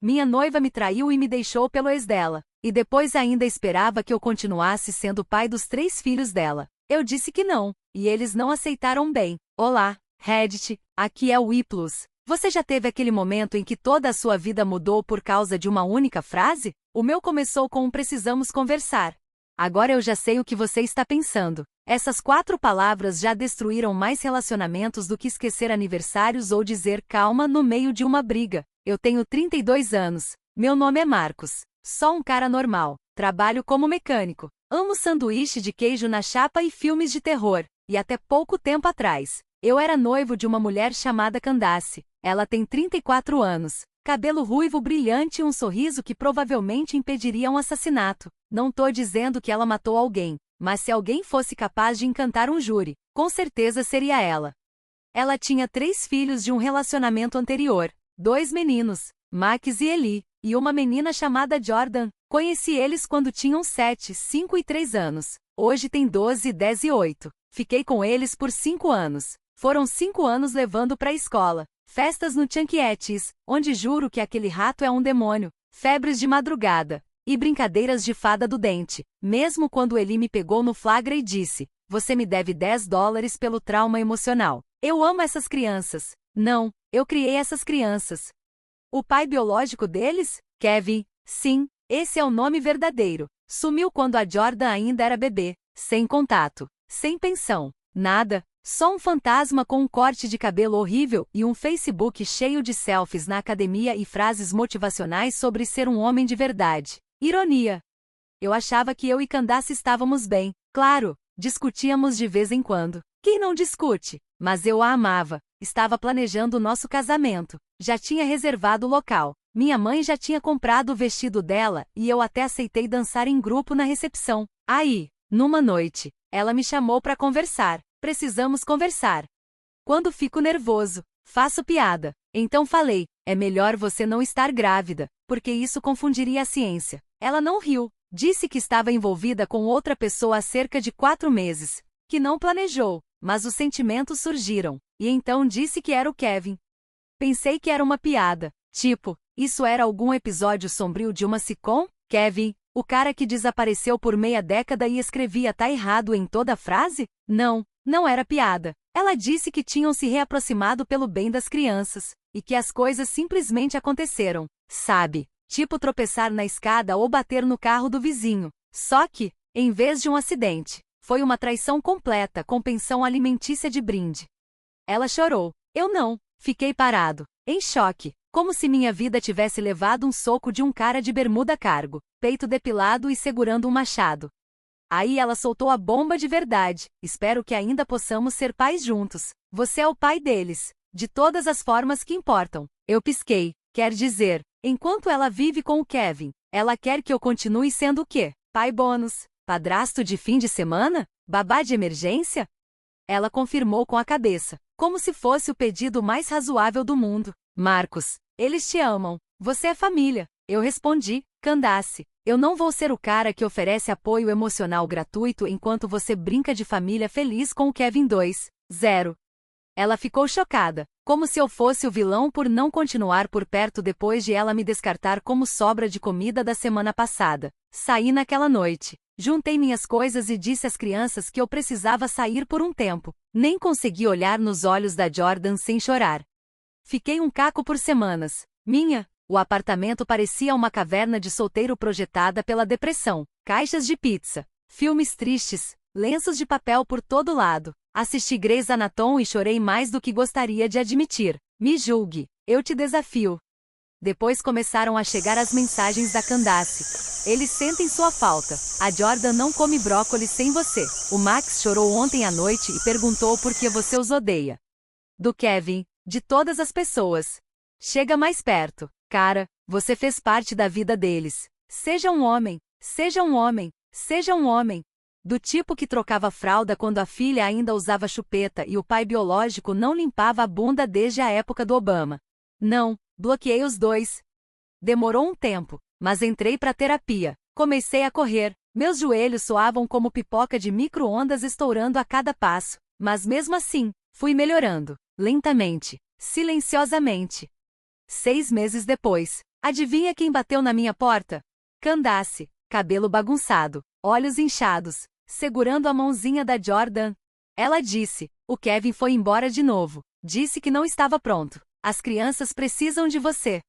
Minha noiva me traiu e me deixou pelo ex dela. E depois ainda esperava que eu continuasse sendo pai dos 3 filhos dela. Eu disse que não, e eles não aceitaram bem. Olá, Reddit, aqui é o I+. Você já teve aquele momento em que toda a sua vida mudou por causa de uma única frase? O meu começou com um precisamos conversar. Agora eu já sei o que você está pensando. Essas 4 palavras já destruíram mais relacionamentos do que esquecer aniversários ou dizer calma no meio de uma briga. Eu tenho 32 anos. Meu nome é Marcos. Só um cara normal. Trabalho como mecânico. Amo sanduíche de queijo na chapa e filmes de terror. E até pouco tempo atrás, eu era noivo de uma mulher chamada Candace. Ela tem 34 anos. Cabelo ruivo brilhante e um sorriso que provavelmente impediria um assassinato. Não tô dizendo que ela matou alguém, mas se alguém fosse capaz de encantar um júri, com certeza seria ela. Ela tinha 3 filhos de um relacionamento anterior, 2 meninos, Max e Eli, e uma menina chamada Jordan. Conheci eles quando tinham 7, 5 e 3 anos. Hoje tem 12, 10 e 8. Fiquei com eles por 5 anos. Foram 5 anos levando pra escola. Festas no Chunky, onde juro que aquele rato é um demônio. Febres de madrugada. E brincadeiras de fada do dente. Mesmo quando Eli me pegou no flagra e disse, você me deve $10 pelo trauma emocional. Eu amo essas crianças. Não, eu criei essas crianças. O pai biológico deles? Kevin. Sim, esse é o nome verdadeiro. Sumiu quando a Jordan ainda era bebê. Sem contato. Sem pensão. Nada. Só um fantasma com um corte de cabelo horrível e um Facebook cheio de selfies na academia e frases motivacionais sobre ser um homem de verdade. Ironia. Eu achava que eu e Candace estávamos bem. Claro, discutíamos de vez em quando. Quem não discute? Mas eu a amava. Estava planejando o nosso casamento. Já tinha reservado o local. Minha mãe já tinha comprado o vestido dela e eu até aceitei dançar em grupo na recepção. Aí, numa noite, ela me chamou para conversar. Precisamos conversar. Quando fico nervoso, faço piada. Então falei, é melhor você não estar grávida, porque isso confundiria a ciência. Ela não riu. Disse que estava envolvida com outra pessoa há cerca de 4 meses, que não planejou, mas os sentimentos surgiram. E então disse que era o Kevin. Pensei que era uma piada. Tipo, isso era algum episódio sombrio de uma sitcom? Kevin, o cara que desapareceu por meia década e escrevia tá errado em toda a frase? Não, não era piada. Ela disse que tinham se reaproximado pelo bem das crianças, e que as coisas simplesmente aconteceram, sabe? Tipo tropeçar na escada ou bater no carro do vizinho. Só que, em vez de um acidente, foi uma traição completa com pensão alimentícia de brinde. Ela chorou. Eu não. Fiquei parado, em choque, como se minha vida tivesse levado um soco de um cara de bermuda cargo, peito depilado e segurando um machado. Aí ela soltou a bomba de verdade. Espero que ainda possamos ser pais juntos. Você é o pai deles, de todas as formas que importam. Eu pisquei. Quer dizer, enquanto ela vive com o Kevin, ela quer que eu continue sendo o quê? Pai bônus? Padrasto de fim de semana? Babá de emergência? Ela confirmou com a cabeça, como se fosse o pedido mais razoável do mundo. Marcos, eles te amam. Você é família. Eu respondi, Candace. Eu não vou ser o cara que oferece apoio emocional gratuito enquanto você brinca de família feliz com o Kevin 2.0. Ela ficou chocada, como se eu fosse o vilão por não continuar por perto depois de ela me descartar como sobra de comida da semana passada. Saí naquela noite. Juntei minhas coisas e disse às crianças que eu precisava sair por um tempo. Nem consegui olhar nos olhos da Jordan sem chorar. Fiquei um caco por semanas. O apartamento parecia uma caverna de solteiro projetada pela depressão. Caixas de pizza, filmes tristes, lenços de papel por todo lado. Assisti Grey's Anatomy e chorei mais do que gostaria de admitir. Me julgue, eu te desafio. Depois começaram a chegar as mensagens da Candace. Eles sentem sua falta. A Jordan não come brócolis sem você. O Max chorou ontem à noite e perguntou por que você os odeia. Do Kevin, de todas as pessoas. Chega mais perto. Cara, você fez parte da vida deles. Seja um homem, seja um homem, seja um homem. Do tipo que trocava fralda quando a filha ainda usava chupeta e o pai biológico não limpava a bunda desde a época do Obama. Não, bloqueei os dois. Demorou um tempo, mas entrei pra terapia. Comecei a correr. Meus joelhos soavam como pipoca de micro-ondas estourando a cada passo. Mas mesmo assim, fui melhorando. Lentamente. Silenciosamente. 6 meses depois, Adivinha quem bateu na minha porta? Candace, cabelo bagunçado, olhos inchados, segurando a mãozinha da Jordan. Ela disse: o Kevin foi embora de novo. Disse que não estava pronto. As crianças precisam de você.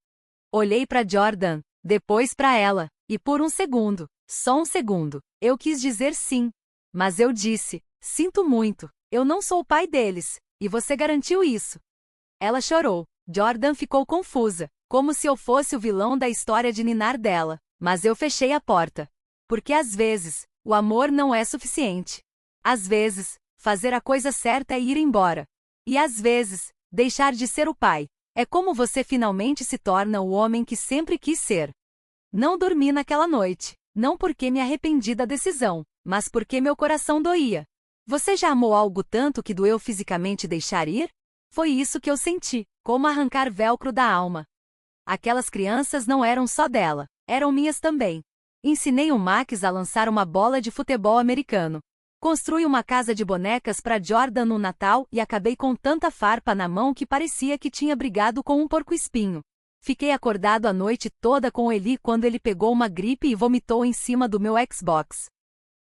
Olhei para Jordan, depois para ela, e por um segundo, só um segundo, eu quis dizer sim. Mas eu disse: sinto muito, eu não sou o pai deles, e você garantiu isso. Ela chorou. Jordan ficou confusa, como se eu fosse o vilão da história de ninar dela, mas eu fechei a porta. Porque às vezes, o amor não é suficiente. Às vezes, fazer a coisa certa é ir embora. E às vezes, deixar de ser o pai. É como você finalmente se torna o homem que sempre quis ser. Não dormi naquela noite, não porque me arrependi da decisão, mas porque meu coração doía. Você já amou algo tanto que doeu fisicamente deixar ir? Foi isso que eu senti, como arrancar velcro da alma. Aquelas crianças não eram só dela, eram minhas também. Ensinei o Max a lançar uma bola de futebol americano. Construí uma casa de bonecas para Jordan no Natal e acabei com tanta farpa na mão que parecia que tinha brigado com um porco-espinho. Fiquei acordado a noite toda com Eli quando ele pegou uma gripe e vomitou em cima do meu Xbox.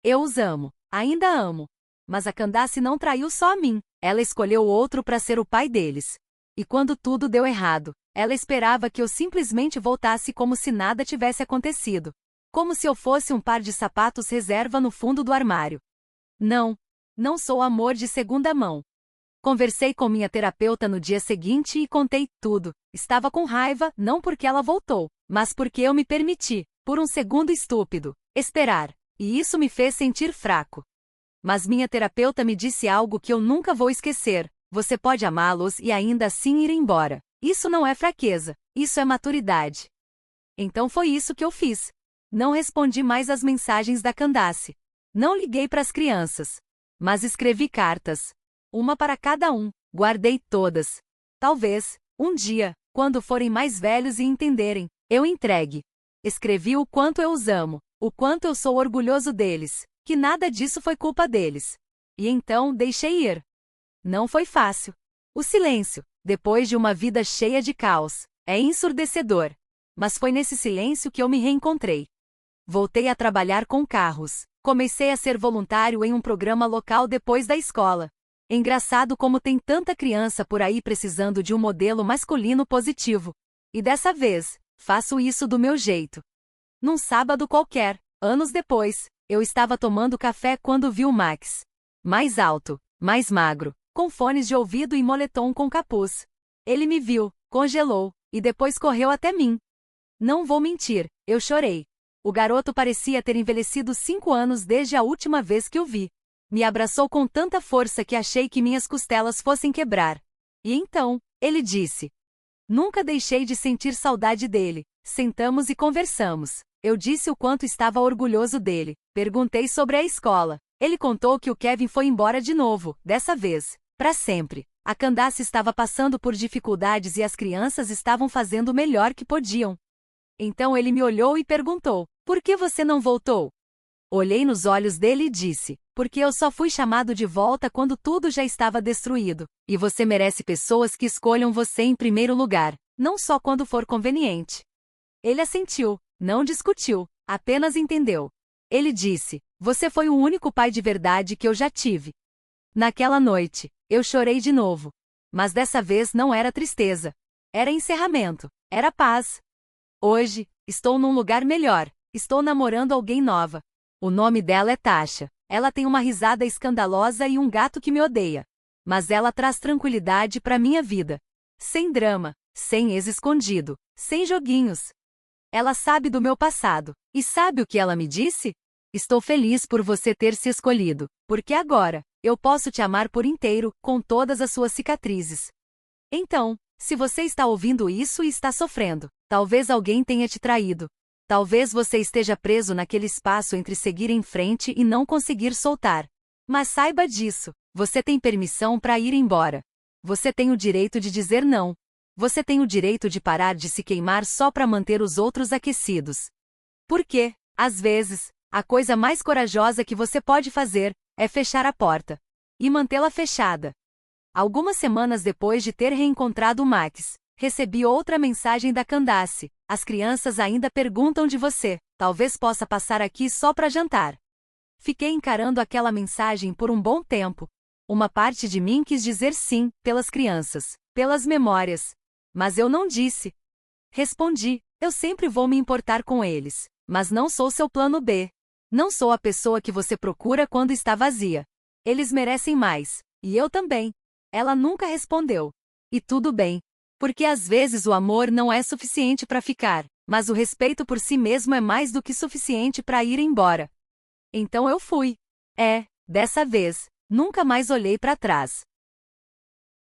Eu os amo, ainda amo. Mas a Candace não traiu só a mim, ela escolheu outro para ser o pai deles. E quando tudo deu errado, ela esperava que eu simplesmente voltasse como se nada tivesse acontecido. Como se eu fosse um par de sapatos reserva no fundo do armário. Não, não sou amor de segunda mão. Conversei com minha terapeuta no dia seguinte e contei tudo. Estava com raiva, não porque ela voltou, mas porque eu me permiti, por um segundo estúpido, esperar. E isso me fez sentir fraco. Mas minha terapeuta me disse algo que eu nunca vou esquecer: você pode amá-los e ainda assim ir embora. Isso não é fraqueza, isso é maturidade. Então foi isso que eu fiz. Não respondi mais às mensagens da Candace. Não liguei para as crianças. Mas escrevi cartas. Uma para cada um. Guardei todas. Talvez, um dia, quando forem mais velhos e entenderem, eu entregue. Escrevi o quanto eu os amo, o quanto eu sou orgulhoso deles, que nada disso foi culpa deles. E então deixei ir. Não foi fácil. O silêncio, depois de uma vida cheia de caos, é ensurdecedor. Mas foi nesse silêncio que eu me reencontrei. Voltei a trabalhar com carros. Comecei a ser voluntário em um programa local depois da escola. Engraçado como tem tanta criança por aí precisando de um modelo masculino positivo. E dessa vez, faço isso do meu jeito. Num sábado qualquer, anos depois, eu estava tomando café quando vi o Max. Mais alto, mais magro, com fones de ouvido e moletom com capuz. Ele me viu, congelou, e depois correu até mim. Não vou mentir, eu chorei. O garoto parecia ter envelhecido 5 anos desde a última vez que o vi. Me abraçou com tanta força que achei que minhas costelas fossem quebrar. E então, ele disse: nunca deixei de sentir saudade dele. Sentamos e conversamos. Eu disse o quanto estava orgulhoso dele. Perguntei sobre a escola. Ele contou que o Kevin foi embora de novo, dessa vez, para sempre. A Candace estava passando por dificuldades e as crianças estavam fazendo o melhor que podiam. Então ele me olhou e perguntou: por que você não voltou? Olhei nos olhos dele e disse: porque eu só fui chamado de volta quando tudo já estava destruído. E você merece pessoas que escolham você em primeiro lugar, não só quando for conveniente. Ele assentiu, não discutiu, apenas entendeu. Ele disse: você foi o único pai de verdade que eu já tive. Naquela noite, eu chorei de novo. Mas dessa vez não era tristeza. Era encerramento. Era paz. Hoje, estou num lugar melhor. Estou namorando alguém nova. O nome dela é Tasha. Ela tem uma risada escandalosa e um gato que me odeia. Mas ela traz tranquilidade para minha vida. Sem drama, sem ex-escondido, sem joguinhos. Ela sabe do meu passado. E sabe o que ela me disse? Estou feliz por você ter se escolhido, porque agora, eu posso te amar por inteiro, com todas as suas cicatrizes. Então, se você está ouvindo isso e está sofrendo, talvez alguém tenha te traído. Talvez você esteja preso naquele espaço entre seguir em frente e não conseguir soltar. Mas saiba disso, você tem permissão para ir embora. Você tem o direito de dizer não. Você tem o direito de parar de se queimar só para manter os outros aquecidos. Porque, às vezes, a coisa mais corajosa que você pode fazer é fechar a porta. E mantê-la fechada. Algumas semanas depois de ter reencontrado o Max, Recebi outra mensagem da Candace. As crianças ainda perguntam de você. Talvez possa passar aqui só para jantar. Fiquei encarando aquela mensagem por um bom tempo. Uma parte de mim quis dizer sim, pelas crianças, pelas memórias. Mas eu não disse. Respondi, eu sempre vou me importar com eles. Mas não sou seu plano B. Não sou a pessoa que você procura quando está vazia. Eles merecem mais. E eu também. Ela nunca respondeu. E tudo bem. Porque às vezes o amor não é suficiente para ficar, mas o respeito por si mesmo é mais do que suficiente para ir embora. Então eu fui. Dessa vez, nunca mais olhei para trás.